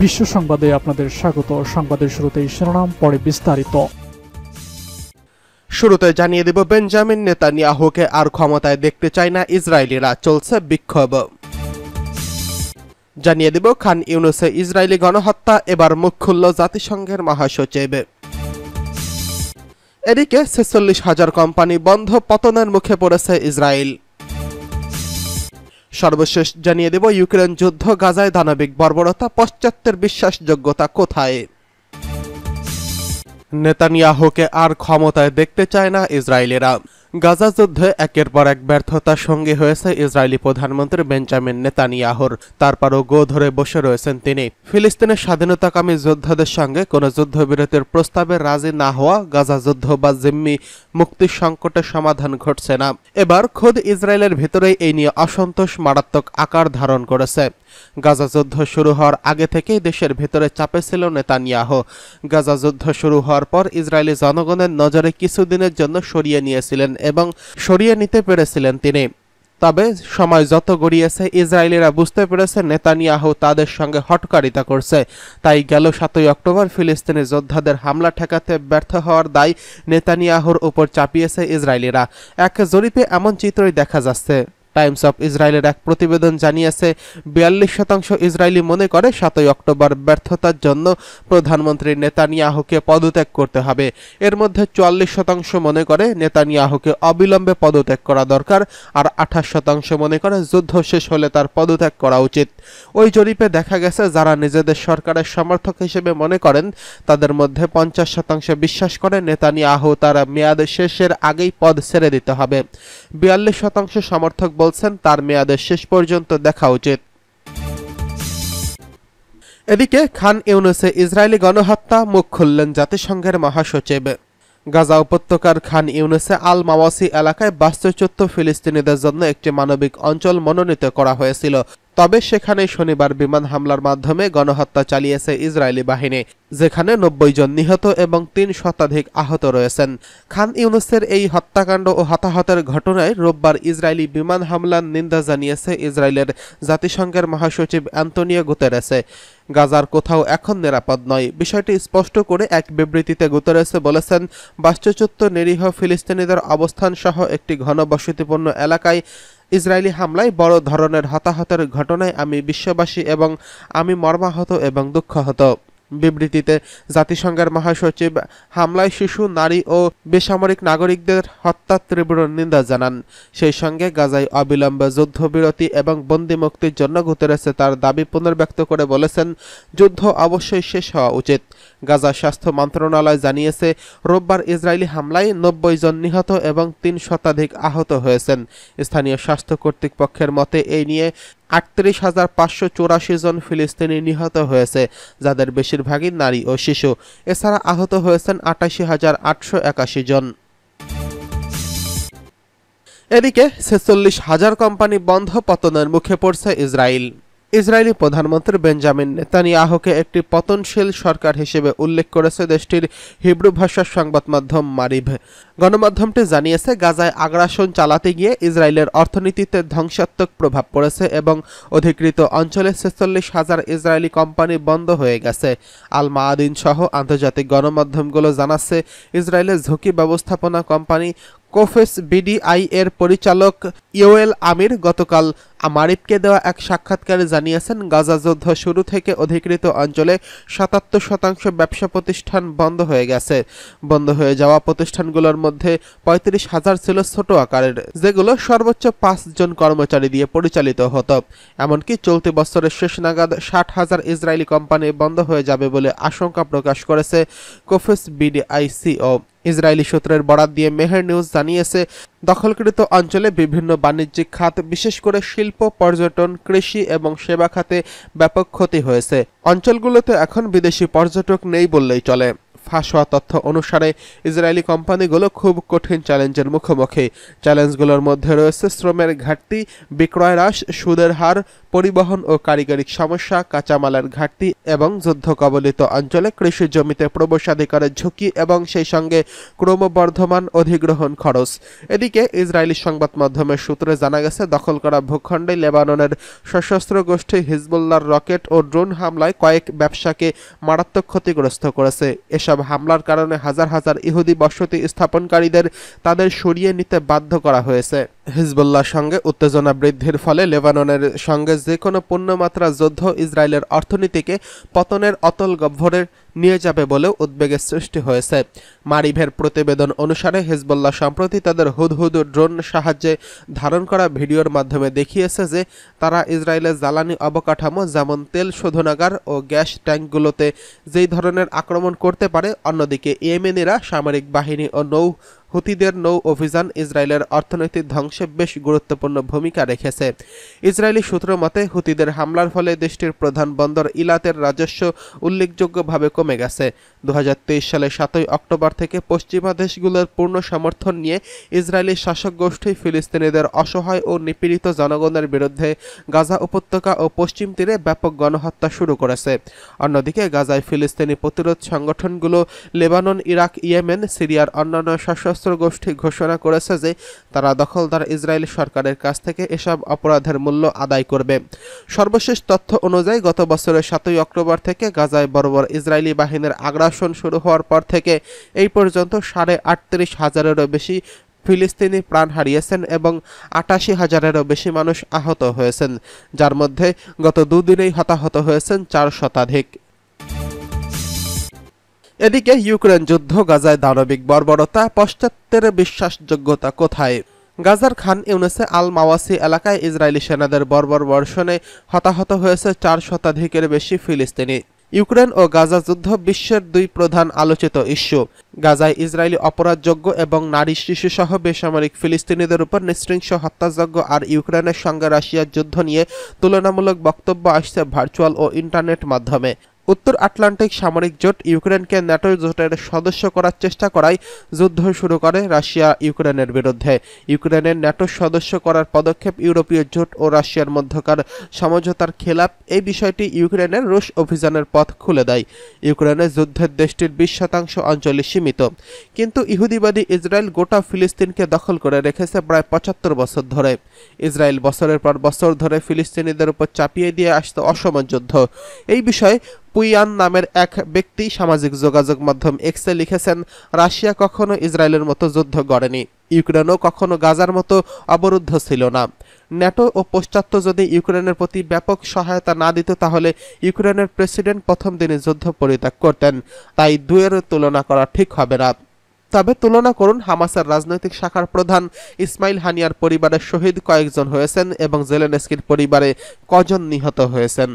বিশ্ব সংবাদে আপনাদের স্বাগত। সংবাদের শুরুতেই শিরোনাম, পরে বিস্তারিত। শুরুতে জানিয়ে দেব, বেঞ্জামিন নেতানিয়াহুকে আর ক্ষমতায় দেখতে চায় না ইসরায়েলিরা, চলছে বিক্ষোভ। জানিয়ে দেব, খান ইউনুসে ইসরায়েলি গণহত্যা, এবার মুখ খুলল জাতিসংঘের মহাসচিব। এদিকে ৪৬,০০০ কোম্পানি বন্ধ, পতনের মুখে পড়েছে ইসরায়েল। সর্বশেষ জানিয়ে দেব, ইউক্রেন যুদ্ধ, গাজায় দানবিক বর্বরতা, পাশ্চাত্যের বিশ্বাসযোগ্যতা কোথায়? নেতানিয়াহুকে আর ক্ষমতায় দেখতে চায় না ইসরায়েলিরা। গাজা যুদ্ধে একের পর এক ব্যর্থতার সঙ্গী হয়েছে ইসরায়েলি প্রধানমন্ত্রী বেঞ্জামিন নেতানিয়াহুর। তারপরও গো ধরে বসে রয়েছেন তিনি। ফিলিস্তিনের স্বাধীনতাকামী যোদ্ধাদের সঙ্গে কোনো যুদ্ধবিরতির প্রস্তাবে রাজি না হওয়া, গাজা যুদ্ধ বা জিম্মি মুক্তির সংকটের সমাধান ঘটছে না। এবার খোদ ইসরায়েলের ভেতরেই এই নিয়ে অসন্তোষ মারাত্মক আকার ধারণ করেছে। গাজা যুদ্ধ শুরু হওয়ার আগে থেকেই দেশের ভেতরে চাপে ছিল নেতানিয়াহু। গাজা যুদ্ধ শুরু হওয়ার পর ইসরায়েলি জনগণের নজরে কিছুদিনের জন্য সরিয়ে নিয়েছিলেন এবং সরিয়ে নিতে পেরেছিলেন তিনি। তবে সময় যত গড়িয়েছে, ইসরায়েলিরা বুঝতে পেরেছে নেতানিয়াহু তাদের সঙ্গে হটকারিতা করছে। তাই গেল ৭ই অক্টোবর ফিলিস্তিনি যোদ্ধাদের হামলা ঠেকাতে ব্যর্থ হওয়ার দায় নেতানিয়াহুর উপর চাপিয়েছে ইসরায়েলিরা। এক জরিপে এমন চিত্রই দেখা যাচ্ছে। টাইমস অফ ইসরায়েলের এক প্রতিবেদন জানিয়েছে, ৪২% ইসরায়েলি মনে করে ৭ই অক্টোবর ব্যর্থতার জন্য প্রধানমন্ত্রী নেতানিয়াহুকে পদত্যাগ করতে হবে। এর মধ্যে ৪৪% মনে করে নেতানিয়াহুকে অবিলম্বে পদত্যাগ করা দরকার, আর ২৮% মনে করে যুদ্ধ শেষ হলে তার পদত্যাগ করা উচিত। ওই জরিপে দেখা গেছে, যারা নিজেদের সরকারের সমর্থক হিসেবে মনে করেন তাদের মধ্যে ৫০% বিশ্বাস করে নেতানিয়াহু তার মেয়াদ শেষের আগেই পদ ছেড়ে দিতে হবে। ৪২% সমর্থক বলছেন তার মেয়াদের শেষ পর্যন্ত দেখা উচিত। এদিকে খান ইউনুসে ইসরায়েলি গণহত্যা, মুখ খুললেন জাতিসংঘের মহাসচিব। গাজা উপত্যকার খান ইউনুসে আল মাওয়াসি এলাকায় বাস্তুচ্যুত ফিলিস্তিনিদের জন্য একটি মানবিক অঞ্চল মনোনীত করা হয়েছিল। তবে সেখানে শনিবার বিমান হামলার মাধ্যমে গণহত্যা চালিয়েছে ইসরায়েলি বাহিনী, যেখানে ৯০ জন নিহত এবং ৩ শতাধিক আহত রয়েছেন। খান ইউনুসের এই হত্যাকাণ্ড ও হতাহতের ঘটনায় রোববার ইসরায়েলি বিমান হামলার নিন্দা জানিয়েছে ইসরায়েলের জাতিসংঘের মহাসচিব অ্যান্তনিও গুতেরেসে। গাজার কোথাও এখন নিরাপদ নয়, বিষয়টি স্পষ্ট করে এক বিবৃতিতে গুতেরেসে বলেছেন, বাস্তুচ্যুত নিরীহ ফিলিস্তিনিদের অবস্থান সহ একটি ঘনবসতিপূর্ণ এলাকায় ইসরায়েলি হামলায় বড় ধরনের হতাহতের ঘটনায় আমি বিশ্ববাসী এবং আমি মর্মাহত এবং দুঃখহত। বিবৃতিতে জাতিসংঘের মহাসচিব হামলায় শিশু, নারী ও বেসামরিক নাগরিকদের হত্যার তীব্র নিন্দা জানান। সেই সঙ্গে গাজায় অবিলম্বে যুদ্ধবিরতি এবং বন্দি মুক্তির জন্য গুতেরেসে তার দাবি পুনর্ব্যক্ত করে বলেছেন, যুদ্ধ অবশ্যই শেষ হওয়া উচিত। গাজা স্বাস্থ্য মন্ত্রণালয় জানিয়েছে, রোববার ইসরায়েলি হামলায় ৯০ জন নিহত এবং ৩ শতাধিক আহত হয়েছেন। স্থানীয় স্বাস্থ্য কর্তৃপক্ষের মতে এই নিয়ে ৩৮,৫৮৪ জন ফিলিস্তিনি নিহত হয়েছে, যাদের বেশিরভাগই নারী ও শিশু। এছাড়া আহত হয়েছেন ৮৮,৮৮১ জন। এদিকে ৪৬,০০০ কোম্পানি বন্ধ, পতনের মুখে পড়ছে ইসরায়েল। ইসরায়েলি প্রধানমন্ত্রী বেঞ্জামিন নেতানিয়াহুকে একটি পতনশীল সরকার হিসেবে উল্লেখ করেছে দেশটির হিব্রু ভাষার সংবাদ মাধ্যম মারিভ। গণমাধ্যমটি জানিয়েছে, গাজায় আগ্রাসন চালাতে গিয়ে ইসরায়েলের অর্থনীতিতে ধ্বংসাত্মক প্রভাব পড়েছে এবং অধিকৃত অঞ্চলে ৪৬,০০০ ইসরায়েলি কোম্পানি বন্ধ হয়ে গেছে। আল মায়াদিন সহ আন্তর্জাতিক গণমাধ্যমগুলো জানাচ্ছে, ইসরায়েলের ঝুঁকি ব্যবস্থাপনা কোম্পানি কোফেস বিডিআই এর পরিচালক ইয়োয়েল আমির গতকাল মারিফকে দেওয়া এক সাক্ষাৎকারে জানিয়েছেন, গাজা যুদ্ধ শুরু থেকে অধিকৃত অঞ্চলে ৭৭% ব্যবসা প্রতিষ্ঠান বন্ধ হয়ে গেছে। বন্ধ হয়ে যাওয়া প্রতিষ্ঠানগুলোর মধ্যে ৩৫,০০০ ছিল ছোট আকারের, যেগুলো সর্বোচ্চ ৫ জন কর্মচারী দিয়ে পরিচালিত হতো। এমনকি চলতি বছরের শেষ নাগাদ ৬০,০০০ ইসরায়েলি কোম্পানি বন্ধ হয়ে যাবে বলে আশঙ্কা প্রকাশ করেছে কোফেস বিডিআই সিও। ইসরায়েলি সূত্রের বরাত দিয়ে মেহের নিউজ জানিয়েছে, দখলকৃত অঞ্চলে বিভিন্ন বাণিজ্যিক খাত, বিশেষ করে শিল্প, পর্যটন, কৃষি এবং সেবা খাতে ব্যাপক ক্ষতি হয়েছে। অঞ্চলগুলোতে এখন বিদেশি পর্যটক নেই বললেই চলে। ফাঁস হওয়া তথ্য অনুসারে ইসরায়েলি কোম্পানিগুলো খুব কঠিন চ্যালেঞ্জের মুখোমুখি। চ্যালেঞ্জগুলোর মধ্যে রয়েছে শ্রমের ঘাটতি, বিক্রয় হ্রাস, সুদের হার, পরিবহন ও কারিগরিক সমস্যা, কাঁচামালের ঘাটতি এবং যুদ্ধ কবলিত অঞ্চলে কৃষি জমিতে প্রবেশাধিকারের ঝুঁকি এবং সেই সঙ্গে ক্রমবর্ধমান অধিগ্রহণ খরচ। এদিকে ইসরায়েলি সংবাদ মাধ্যমের সূত্রে জানা গেছে, দখল করা ভূখণ্ডে লেবাননের সশস্ত্র গোষ্ঠী হিজবুল্লাহর রকেট ও ড্রোন হামলায় কয়েক ব্যবসাকে মারাত্মক ক্ষতিগ্রস্ত করেছে। এসব হামলার কারণে হাজার হাজার ইহুদি বসতি স্থাপনকারীদের তাদের সরিয়ে নিতে বাধ্য করা হয়েছে। হিজবুল্লাহর সঙ্গে উত্তেজনা বৃদ্ধির ফলে লেবাননের সঙ্গে যে কোনো পূর্ণমাত্রা যুদ্ধ ইসরায়েলের অর্থনীতিকে পতনের অতল গহ্বরে নিয়ে যাবে বলেও উদ্বেগের সৃষ্টি হয়েছে। মারিভের প্রতিবেদন অনুসারে হিজবুল্লাহ সম্প্রতি তাদের হুদহুদ ড্রোন সাহায্যে ধারণ করা ভিডিওর মাধ্যমে দেখিয়েছে যে তারা ইসরায়েলের জ্বালানি অবকাঠামো যেমন তেল শোধনাগার ও গ্যাস ট্যাঙ্কগুলোতে যেই ধরনের আক্রমণ করতে পারে। অন্যদিকে ইয়েমেনিরা সামরিক বাহিনী ও হুতিদের নৌ অভিযান ইসরায়েলের অর্থনৈতিক ধ্বংসে বেশ গুরুত্বপূর্ণ ভূমিকা রেখেছে। ইসরায়েলি সূত্র মতে, হুতিদের হামলার ফলে দেশটির প্রধান বন্দর ইলাতের রাজস্ব উল্লেখযোগ্যভাবে কমে গেছে। 2023 সালে 7 অক্টোবর থেকে পশ্চিমা দেশগুলোর পূর্ণ সমর্থন নিয়ে ইসরায়েলি শাসক গোষ্ঠী ফিলিস্তিনিদের অসহায় ও নিপীড়িত জনগণের বিরুদ্ধে গাজা উপত্যকা ও পশ্চিম তীরে ব্যাপক গণহত্যা শুরু করেছে। অন্যদিকে গাজায় ফিলিস্তিনি প্রতিরোধ সংগঠনগুলো লেবানন, ইরাক, ইয়েমেন, সিরিয়ার অন্যান্য সশস্ত্র গোষ্ঠী ঘোষণা করেছে যে তারা দখলদার ইসরায়েলি সরকারের কাছ থেকে এসব অপরাধের মূল্য আদায় করবে। সর্বশেষ তথ্য অনুযায়ী গত বছরের 7 অক্টোবর থেকে গাজায় বর্বর ইসরায়েলি বাহিনীর আগ্রাসন শুরু হওয়ার পর থেকে এই পর্যন্ত 38,500-এরও বেশি ফিলিস্তিনি প্রাণ হারিয়েছেন এবং 88,000-এরও বেশি মানুষ আহত হয়েছেন, যার মধ্যে গত দুদিনেই হতাহত হয়েছেন 4 শতাধিক। এদিকে ইউক্রেন যুদ্ধ, গাজায় দানবিক বর্বরতা, পশ্চাত্যের বিশ্বাসযোগ্যতা কোথায়? গাজার খান ইউনিসে আল মাওয়াসি এলাকায় ইসরায়েলি সেনাদের বর্বর বর্ষণে হতাহত হয়েছে 4 শতাধিকের বেশি ফিলিস্তিনি। ইউক্রেন ও গাজা যুদ্ধ বিশ্বের 2 প্রধান আলোচিত ইস্যু। গাজায় ইসরায়েলি অপরাধযোগ্য এবং নারী, শিশুসহ বেসামরিক ফিলিস্তিনিদের উপর নৃশংস হত্যাযজ্ঞ আর ইউক্রেনের সঙ্গে রাশিয়ার যুদ্ধ নিয়ে তুলনামূলক বক্তব্য আসছে ভার্চুয়াল ও ইন্টারনেট মাধ্যমে। উত্তর আটলান্টিক সামরিক জোট ইউক্রেনকে ন্যাটো জোটের সদস্য করার চেষ্টা করায় যুদ্ধ শুরু করে রাশিয়া ইউক্রেনের বিরুদ্ধে। ইউক্রেনের ন্যাটো সদস্য করার পদক্ষেপ ইউরোপীয় জোট ও রাশিয়ার মধ্যকার সমঝোতার খেলাপ। এই বিষয়টি ইউক্রেনের রুশ অভিযানের পথ খুলে দেয়। ইউক্রেনের যুদ্ধের দেশটির 20% অঞ্চলে সীমিত, কিন্তু ইহুদিবাদী ইসরায়েল গোটা ফিলিস্তিনকে দখল করে রেখেছে প্রায় 75 বছর ধরে। ইসরায়েল বছরের পর বছর ধরে ফিলিস্তিনিদের উপর চাপিয়ে দিয়ে আসছে অসম যুদ্ধ। এই বিষয়ে পুইয়ান নামের এক ব্যক্তি সামাজিক যোগাযোগ মাধ্যম এক্সে লিখেছেন, রাশিয়া কখনো ইসরায়েলের মতো যুদ্ধ গড়েনি, ইউক্রেনও কখনো গাজার মতো অবরুদ্ধ ছিল না। ন্যাটো ও পাশ্চাত্য যদি ইউক্রেনের প্রতি ব্যাপক সহায়তা না দিত তাহলে ইউক্রেনের প্রেসিডেন্ট প্রথম দিনে যুদ্ধ পরিত্যাগ করতেন। তাই দুয়ের তুলনা করা ঠিক হবে না। তবে তুলনা করুন, হামাসের রাজনৈতিক শাখার প্রধান ইসমাইল হানিয়ার পরিবারের শহীদ কয়েকজন হয়েছেন এবং জেলেনস্কির পরিবারে কজন নিহত হয়েছেন।